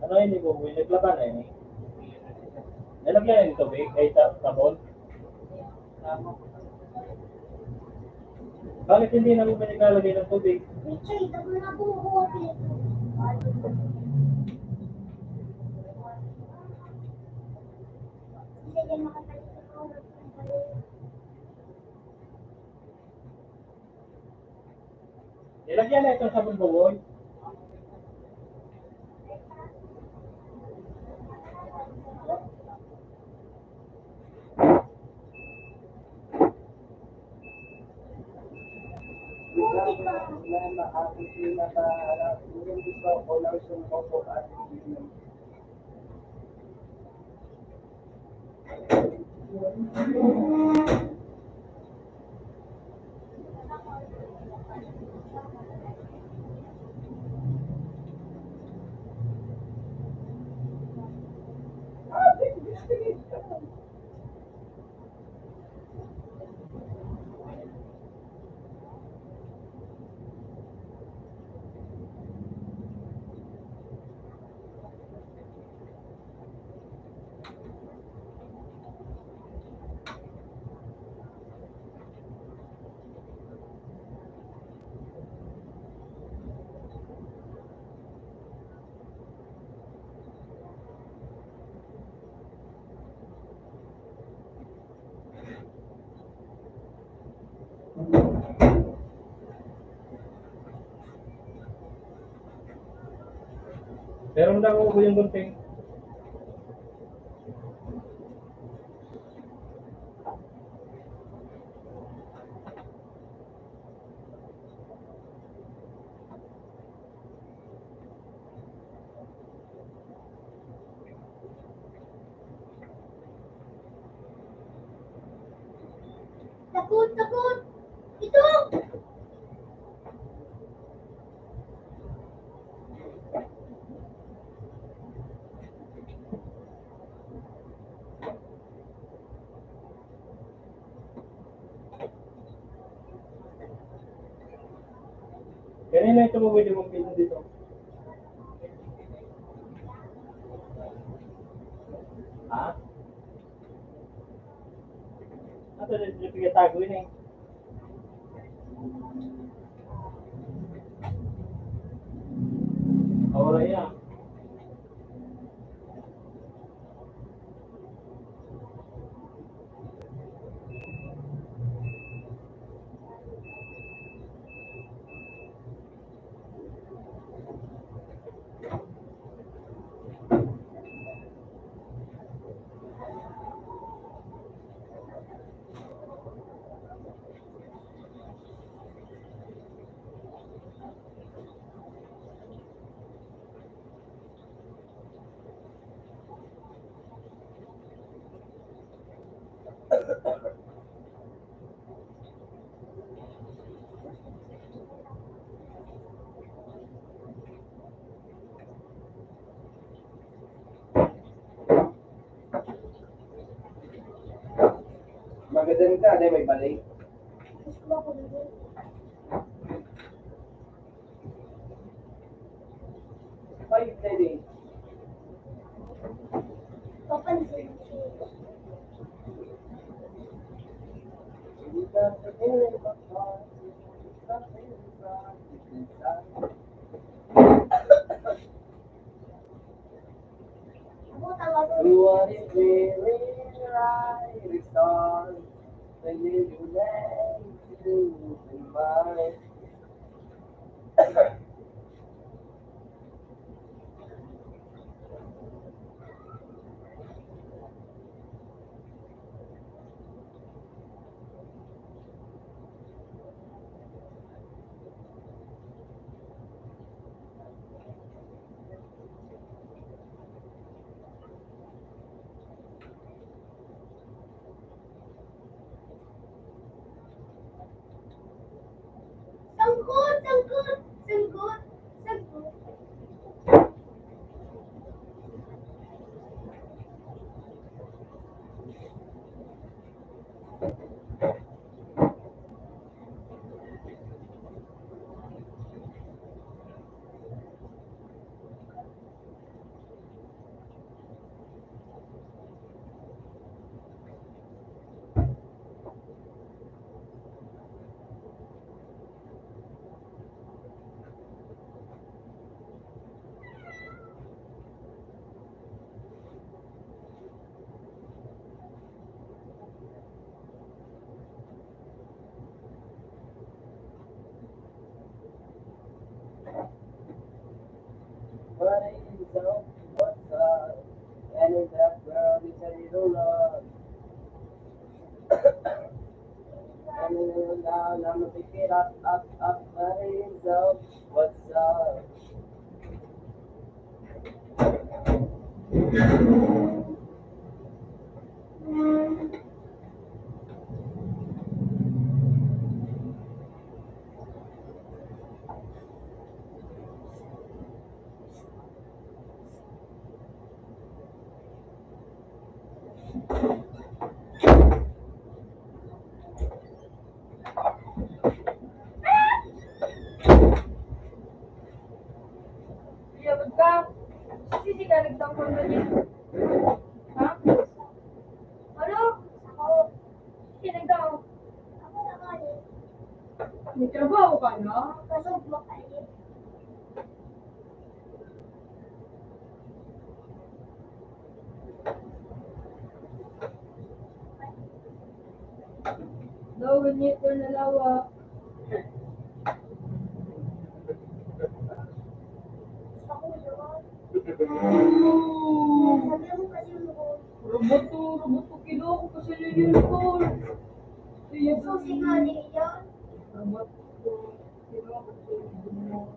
Ano hindi po, naglaban eh. Nalagyan ng tubig, ay sabon. Bakit hindi namin ba naglalagay ng tubig? Richard, ako na kumukuha dito. Sige, makapalit ako. Nilagyan na itong sabon buwoy. Pero hindi ako po yung gunting. Takot, takot! Ito! Kanina ito mo pwede mong pino dito. Ha? Ito dito pigatago yun eh. Wala yan. Magandang ka, di may balay. Gusto ko dito. Five na din. Papansin. Ako tawagan. What is really right? It's on the little way to do mine. Sangkot, sangkot, sangkot, sangkot. it up, my hands up. What's up? Iyabot ka. Sisi ka nagtangkol na niya. Ha? Ano? Ako. Sisi nagtangkol. Ako nakali. May trabaho ka na? Kasog makali. Daw, ganyan ko na lawa. Ako naman. Ooh! Sabi mo kasi mo. Robot kilo ako kasi unicorn. Susi nga din yan. Robot kilo ako kasi unicorn.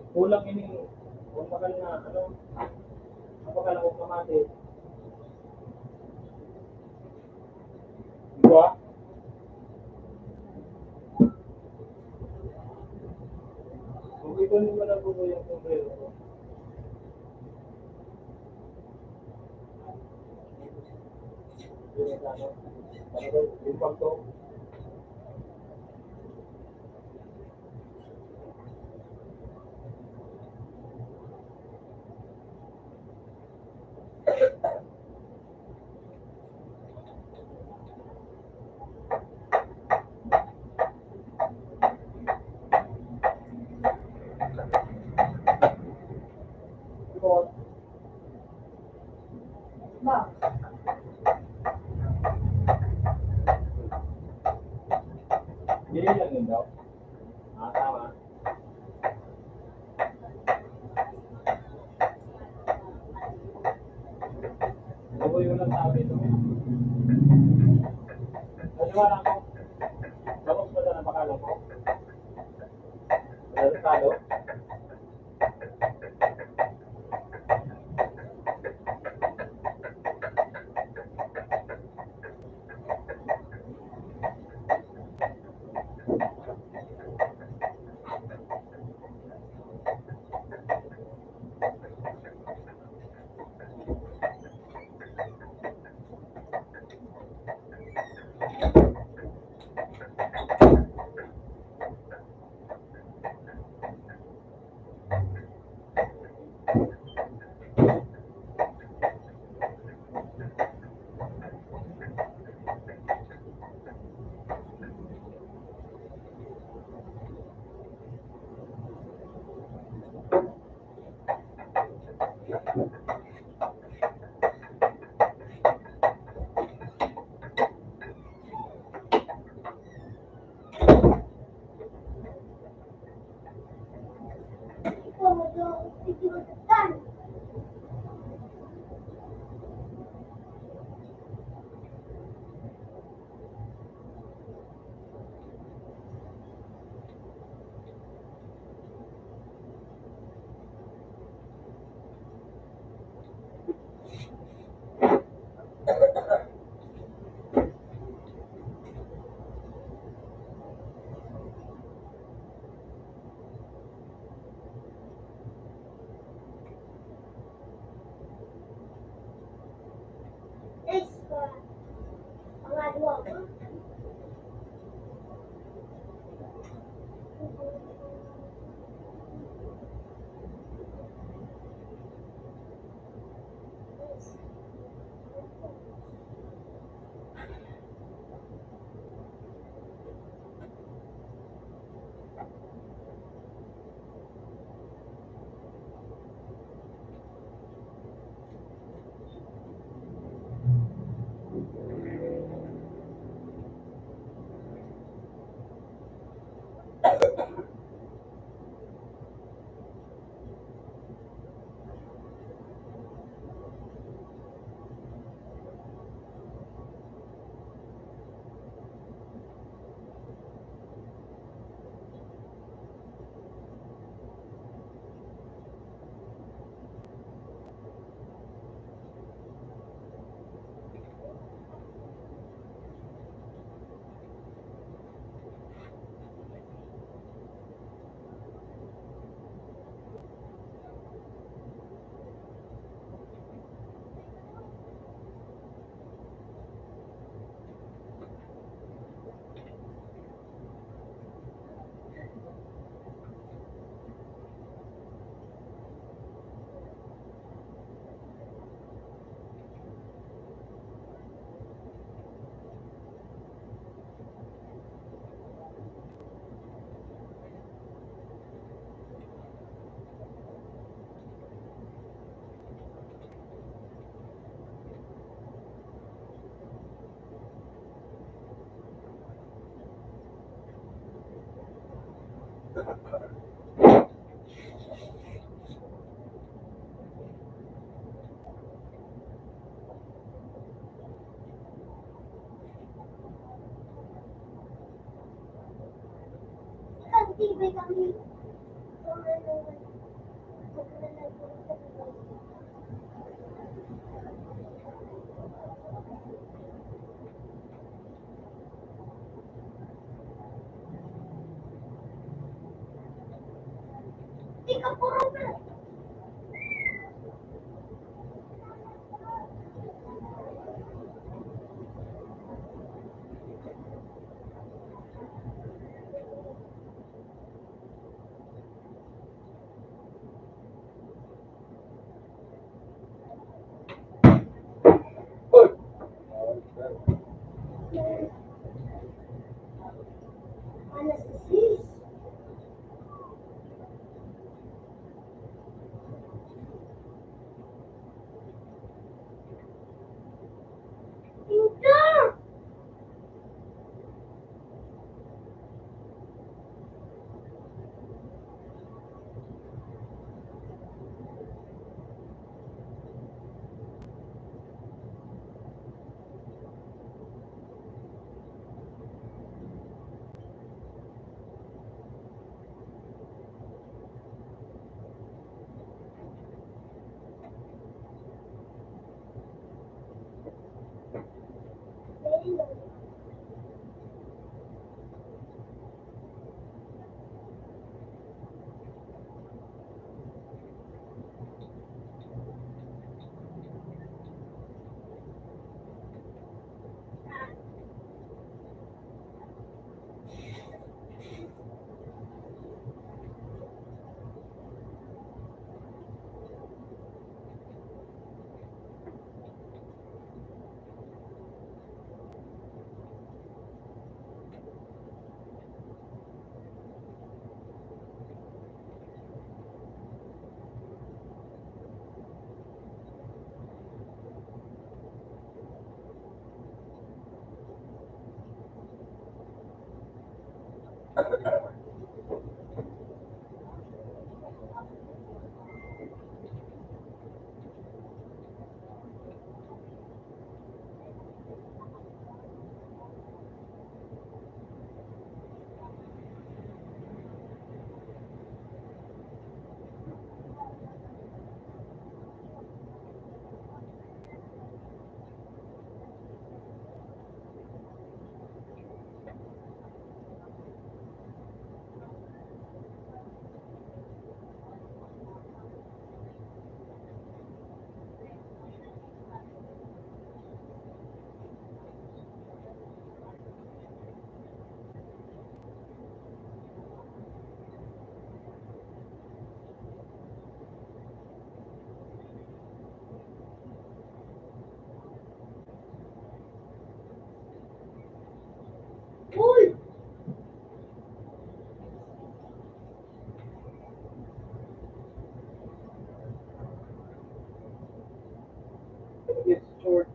Kulang ini, kung bakal na, ano, ang bakal na huwag mamati. Diba? Kung ikunin mo na po yung sombrero ko. Yung ano, yung pagto. Ito, Ba? hindi lang yun daw. Tama. Ako yung nagsabi ito. Naniwala ko. Tapos ba na pakala ko? Nalasado? Magtitibay kami. Kung ano, ikaw puro na. Uy! Ano si sis? Pinter! Uy! It's short.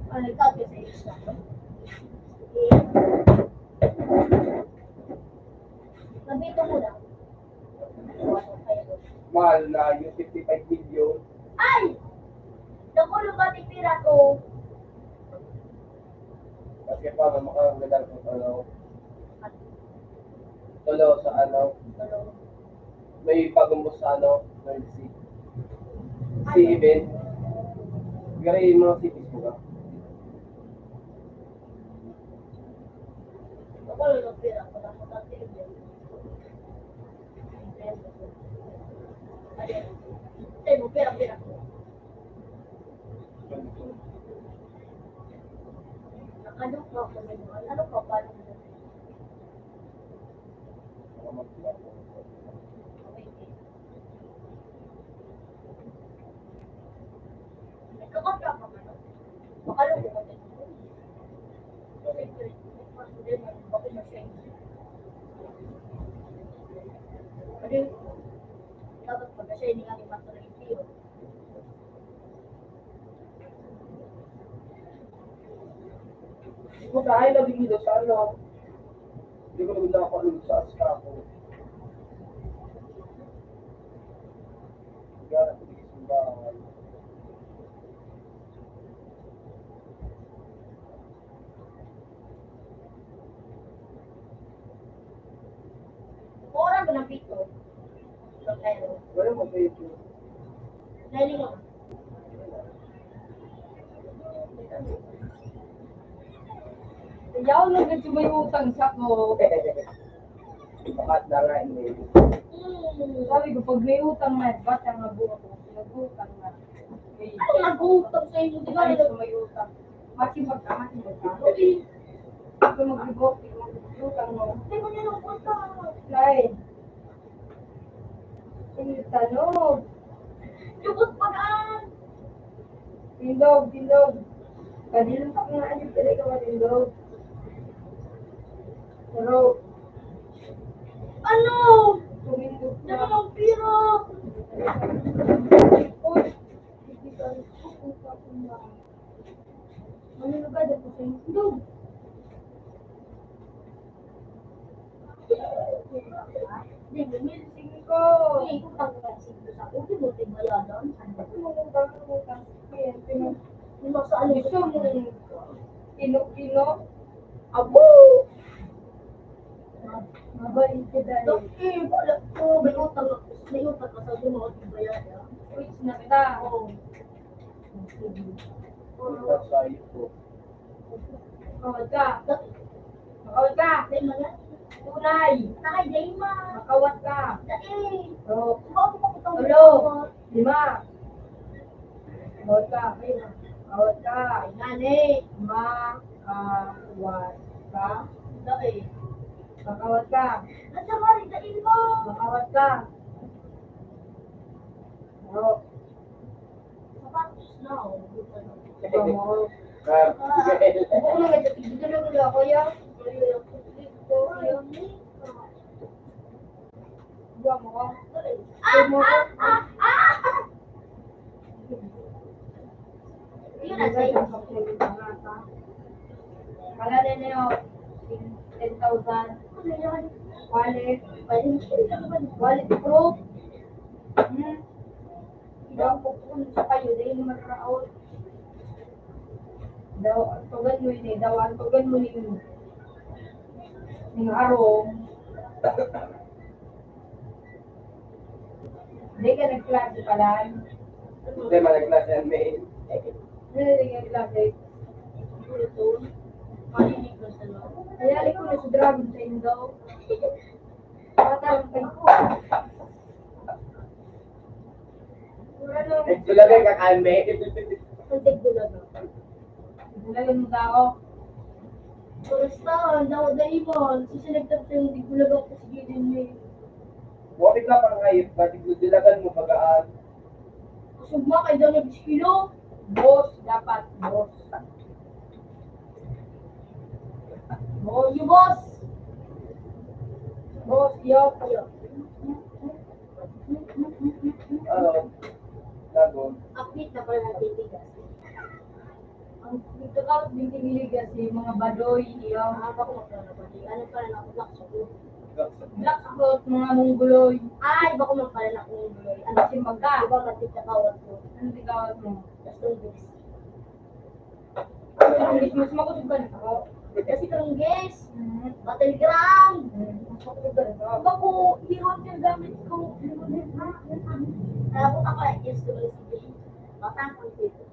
Ano ikaw sa isa? Nabito mo na. Mahal na yung 55 million. Ay! Naku, lumatipira ko. Kasi paano makakagandang ng ano. Tulo sa ano. May bagong boss sa ano. Si event. Gari yung mga cities mo ka. Naku, lumatipira ko. Nakatapos. Ay, mo, pira-pira ko. Ano ka, ano ka, paano mo? Nagkakapra ka ba? Makalo ko ka din. Bakit na siya? Ano yung dapat pag siya hindi kami maturity. Magkahay na bigilo sa ano. Hindi ko naman nakakalun sa astrako. Kaya nakuligis yung bahay. Orang ko ng pito. Pero, Wala mo sa ito. dahil mo. Kaya ako nagkat may utang sa ko. Bakit na nga hindi. Sabi ko, pag may utang na, bata nga buo ko. Nag-utang na. Okay. Ano nag-uutang sa inyo? Di ba? Ay, so may utang. Masipag ka, masipag ka. Okay. Ito mag-ibok, utang mo. Hindi mo niya nag-uutang. Lai. Hindi tanong. Yukot pagaan. Tindog, tindog. Kanina pa nga yung talaga matindog. Pero, Ano? tumindog Dami na. ng pira. Uy, hindi ka rin pupunta ko na. Ano ba dito sa tindog? Hindi mo niya. Sige ko. Hindi, utang ko na siguro sa akin. Hindi mo tayo bayadan. Tumutang. Kaya, Hindi mo sa ano. gusto mo kino-kino. Abo! Mabalik ka dahil. Eh, wala ko. May utang ako. May utang ka sa doon mo. Bayadan. Which na kita. Oo. Ito sa ito. Makawad ka. Makawad ka. Dahil mo yan. Tunay. Nakay, dahil ma. Makawad ka. Dahil. So, Bakit mo utang mo? Tulo. 5. Makawad ka. Makawad ka. Nani. Makawad ka. Dahil. Makawad ka. Nasa mari, dahil mo. Makawad ka. Pero, Sapatos na. ito mo. Miguel. Ako na nagtapigil na lang nila ako ya. Diba mo ka? Yun na sa'yo. Kala na yun, 10,000. Wallet. Wallet proof. Daw po kung sa kayo, dahil naman raot. Daw, tugan mo yun eh. Daw, ang tugan mo yun. Yung arong. Hindi ka nagklase pala. Hindi, malaglas yan, mail. Hindi ka nagklase. Marinig na sa loob. Hayali ko na sa dragon sa Indo. Patarang kayo ko. Pura nung, Ito lang yung kakaan, mail. Ang tigbulag na. bulagan mo tao. Basta, daw dahil mo. Sisinagtap sa yung tigbulag ako sa gilin mo. Bakit na pang hayop? Bakit dilagan mo bagaan? Sugma kay daw nag-kilo. Boss, dapat. Boss. Oh, you boss. Boss, yo. Lagon. Update na pala natin tigas. Ang dito ka, bintigili kasi mga badoy, yo. Ako magkano pa di. Ano pala na ako black sa ulo. Black cloth, mga mongoloy. Ay, bako man pala na akong buloy. Ano Kasi magka. Diba matit sa kawat ko? Ano tigawad mo? Tapos nung guys. Ang gitmas mo ko sa ganito ako. Kasi kang guys. Telegram. Masok ko ganito. Bako, hero yung gamit ko. Tapos ako ay yes ko lang sige. Bata ko dito.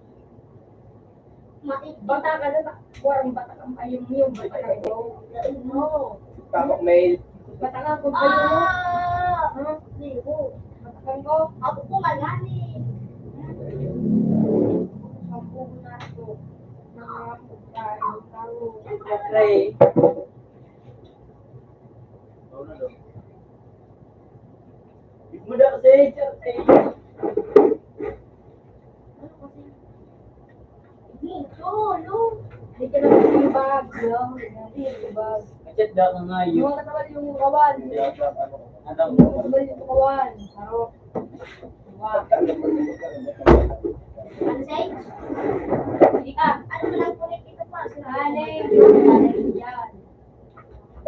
Mait. Bata ka na, warang bata kang ayong yung bata ka ko. No. Tapos mail. Bata ka kung kayo mo. Ah! Zero. Bata kang ko. Ako po malani. Sampu na ito. Mga pagkain, tao. Ray. Muda kasi, Chelsea. Ano kasi? Solo. Hindi ka naman yung bag, yung bag. Chat daw ka nga Yung mga katawal yung kawan. Ano? Yung katawal yung kawan. Sarok. Wow. Ano say? Hindi ka. Ano ba lang po ito pa? Alay. Alay yan.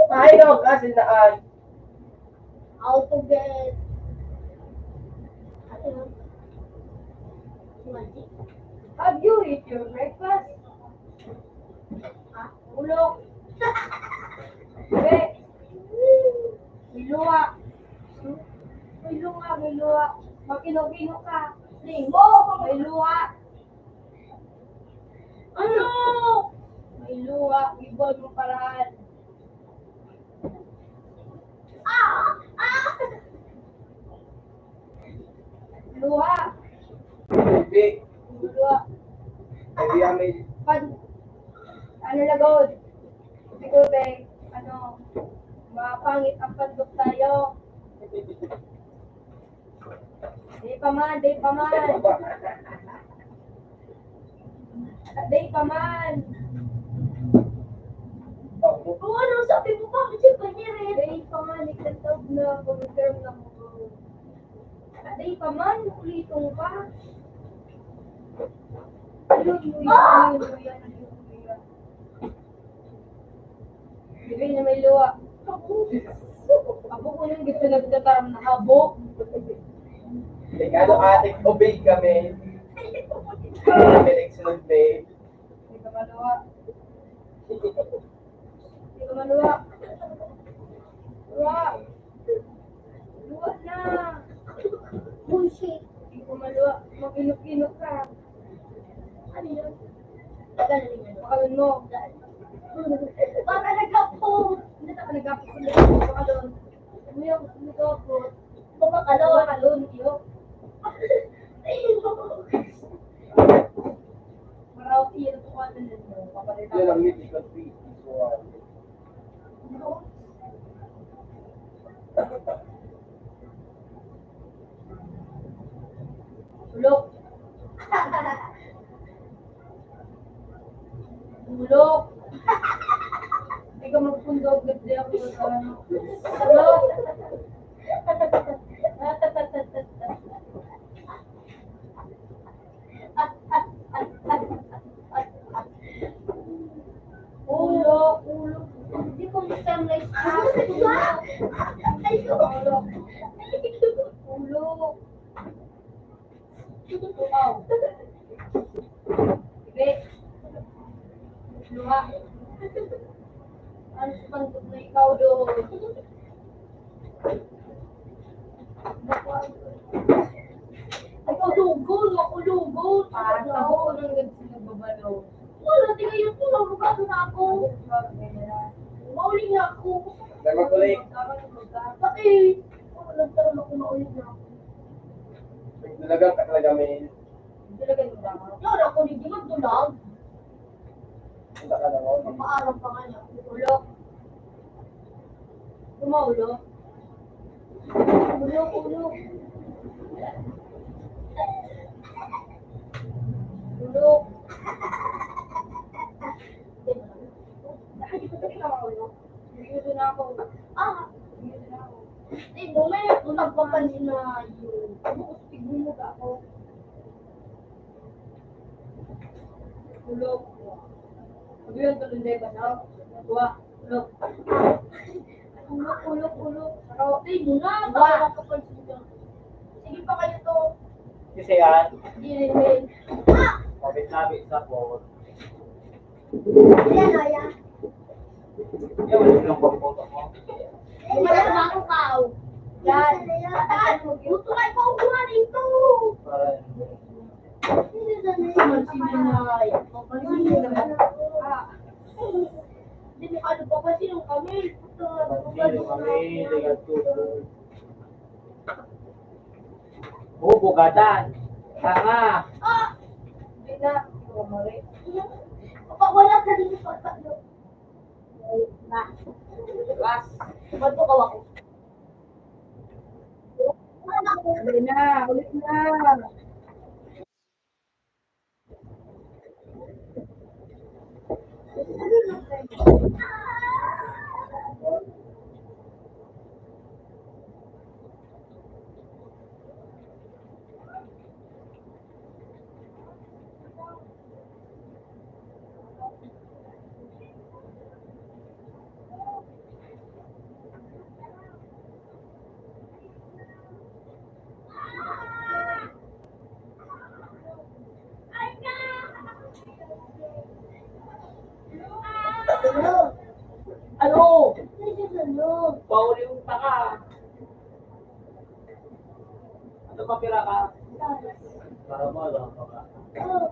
Ay, Ayaw kasi naan. How to get... Ano yun? Magic. Have you eat your breakfast? Ha? Ulok. Be. May luwa. May luwa. Makino-kino ka. Limo! May luwa. Ano? May luwa. Ibon mo paraan. Ah! Ah! Luwa. Hindi. Luwa. Hindi may... Ano lagod? Siguro ano, mapangit ang pandok tayo. Day pa man. Day pa man. Oh, ano sabi mo ba? Kasi panyirin. Day pa man. Ikatawag na confirm na mo. Day pa man. Kulitong ka. Ayun mo yan. Bigay na may luwa. Abo ko nang gusto na tatarang na habo. Ano ating obey kami. Sunod may. Hindi ka maluwa. Luwa. Luwa na. Bullshit. Hindi ko maluwa. Mag-inok-inok ka. Ano yun? Galing yun. Pakalun mo. Para nag-upload. Hindi na ka nag-apos ko na. Pakalun. Ano yung nag-apos? Bumakalon. Pakalun. Iyo. Maraw iya na tukuan na nito. Papalita Yun ang ko. meet ikot free. Ulok. Ulok. Hindi ka magpundog. Ganda ako. Ulok. Ulok. Hindi ko sunlight ka. Ulok. Ulok. Wow. Sige. Luha. Ano sa pandog na ikaw doon? Ikaw lugol. Ako lugol. Para sa buo ng gansi nagbabalaw. Wala, tingnan yun po. Mabugado na ako. Mauli nga ako. Dahil mag-break. Bakit? Nagtaroon ako mauli na ako. Dalagang ka talaga may. Yun, ako hindi magdulag. Punta ka na mo. Maaram pa nga niya. Ulok. Ulok. Ulok. Ulok. Bigyan na ako. Ah, Bigyan na ako. bumaya ko nagpapansin na yun. Tignan mo ka ako. Ulok. Sabi yung tulunday ba na? Tuwa. Ulok. Ulok. Hindi mo na. Wah. Baka nakapansin ka. Sige pa kayo to. Kasi yan. Ginilin. Kapit-lapit sa phone. Yan o, yan. Yan, wala silang pagpunta mo. Wala na akong kao. Yan. Gusto kayo pa ukuhan ito. Para Papansin na yan. Papansin na yan. Hindi mo ano pa kasi nung kami. Sino kami, ligat tuto. Bugadan. Tanga. Ah! Hindi na. Kumari. Wala ka din sa tatlo. Na. Last. Ba't mo kawa ko? Hindi na. Ulit na. makapira ka. Para mo, alam ka ba? Oh,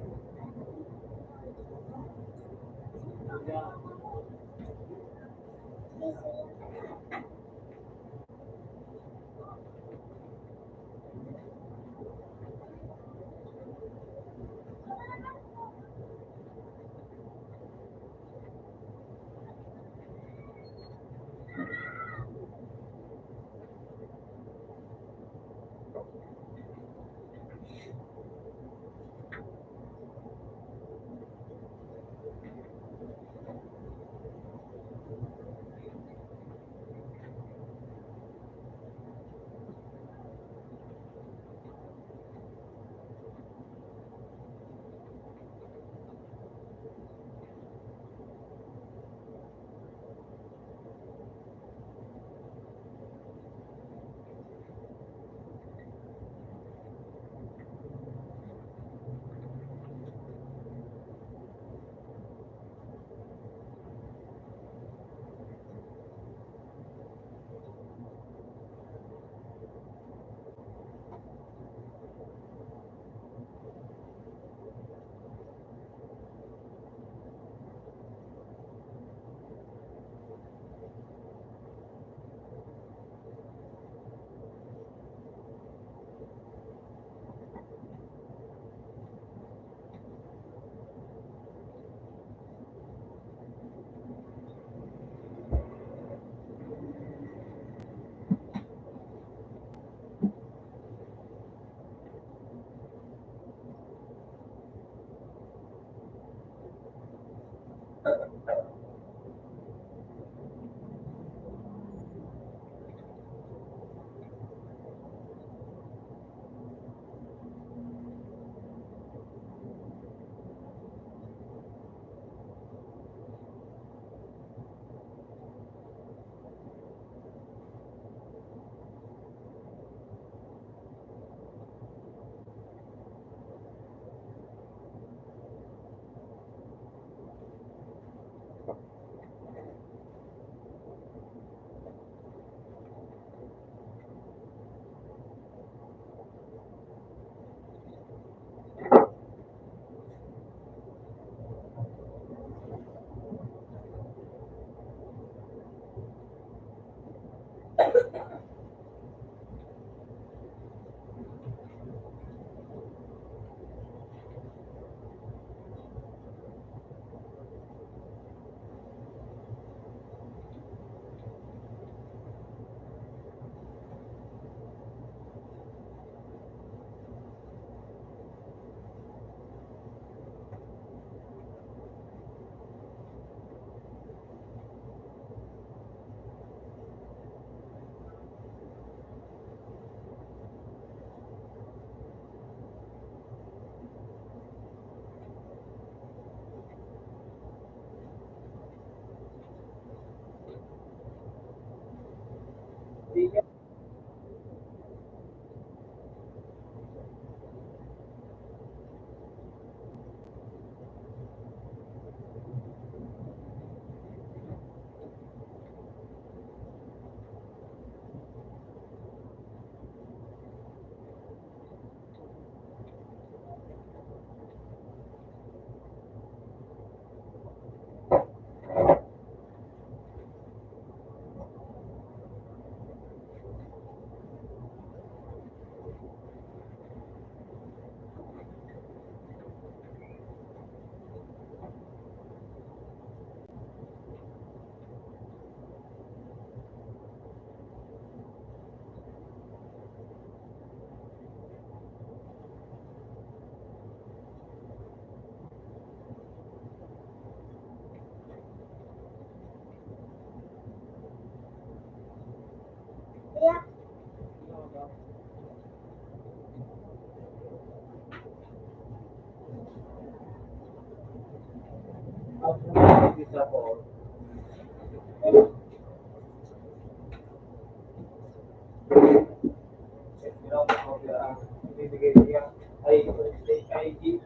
Kaya, yeah. ang isa ko, ginawa ko ang ibibigay niya ay HIG.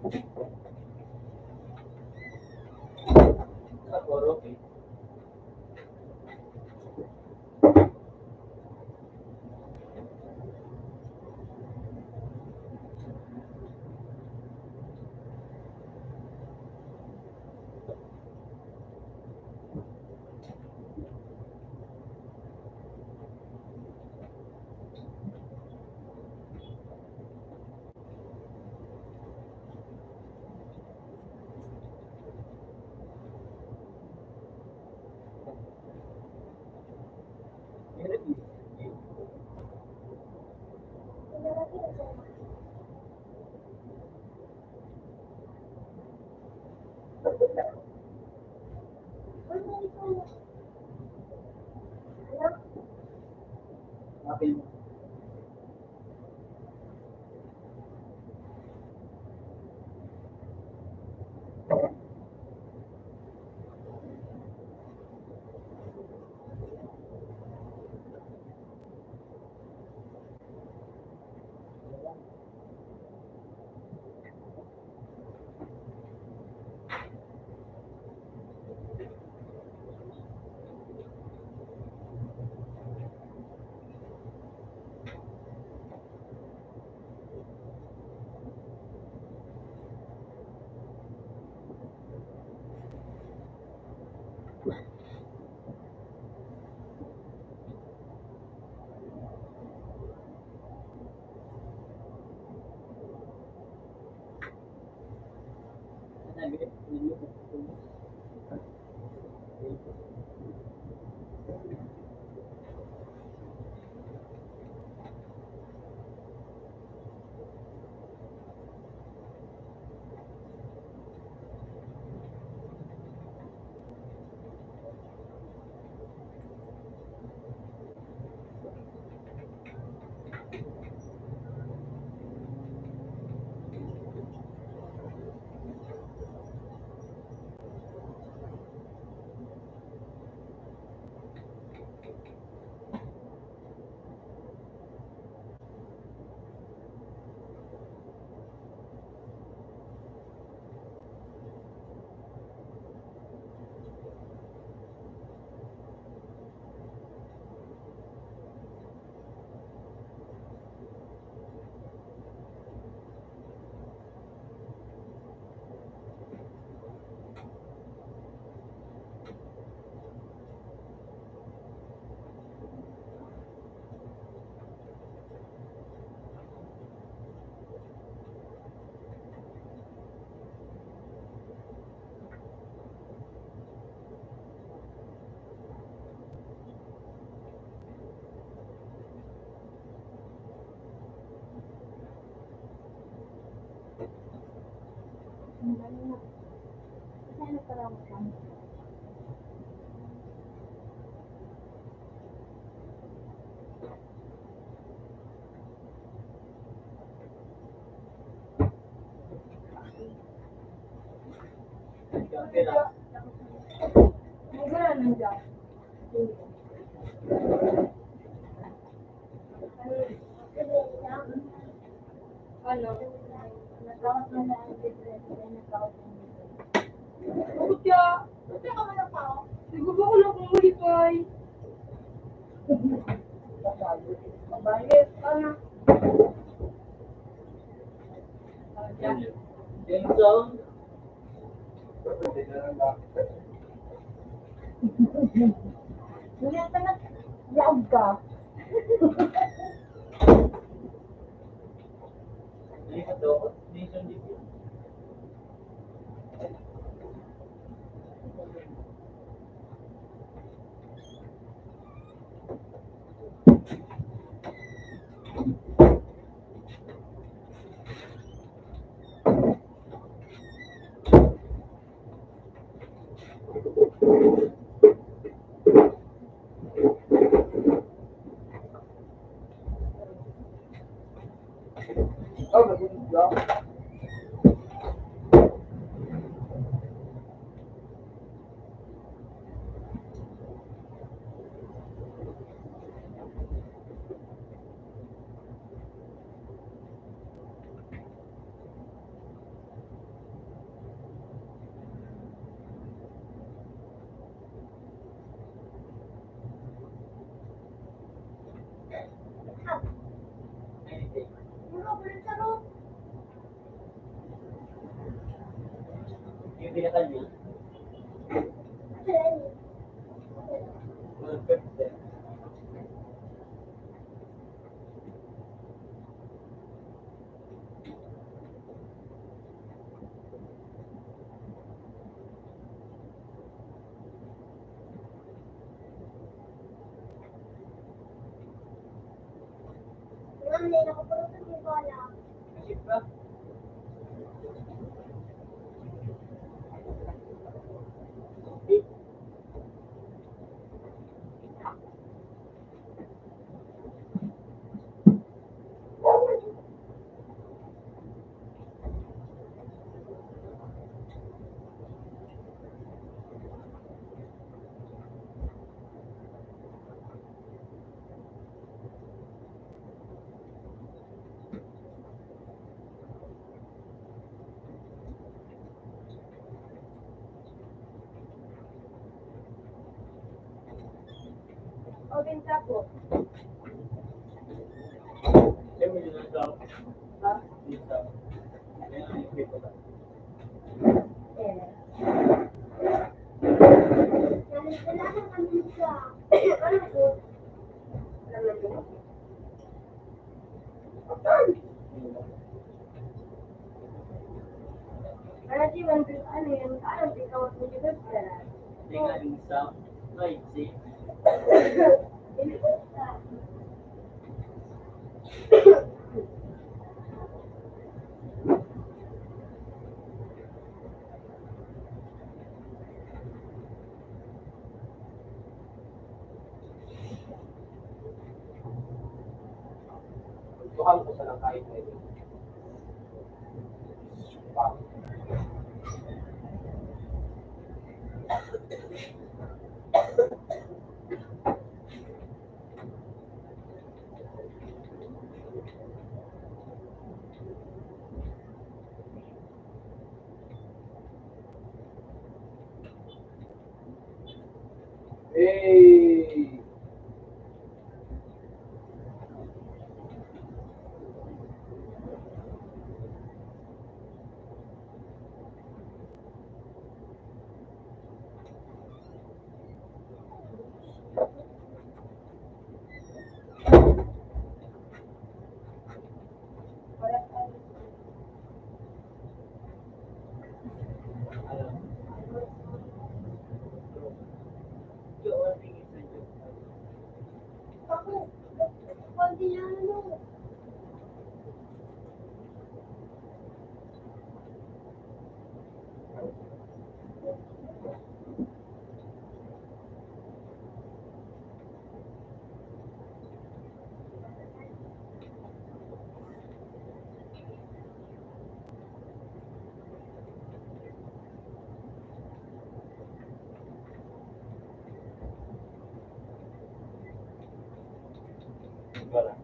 Siguro, okay. Okay. Sana pala ako siya. Magkano nandiyan? Ano? Natawag na lang ang libre. Natawag na ang libre. Bakit kaya? Buti ako man ang tao. Siguro ba ko lang kung wifi? Mabayit ka na. Jameson? Ngayon ka na, yaog ka. Lipat ako. Nation dito. Oh, nagpunta. pinakalyo. Mami, nakapulot na yung bala. Kasi ba? O, binta po. Siyempre, yun ang tao. Ha? Dito. Ayan ang ipito ba? Eh. Mami, wala na kami sa... Ano po? Ano po? Ano si Wanda? Ano yun? Ano ikaw at mo dito pera? Tingnan yung isa. Right, see? Tuhan ko sa langkahit na ito. Wow. Hey! Ako, konti lang ano. Wala.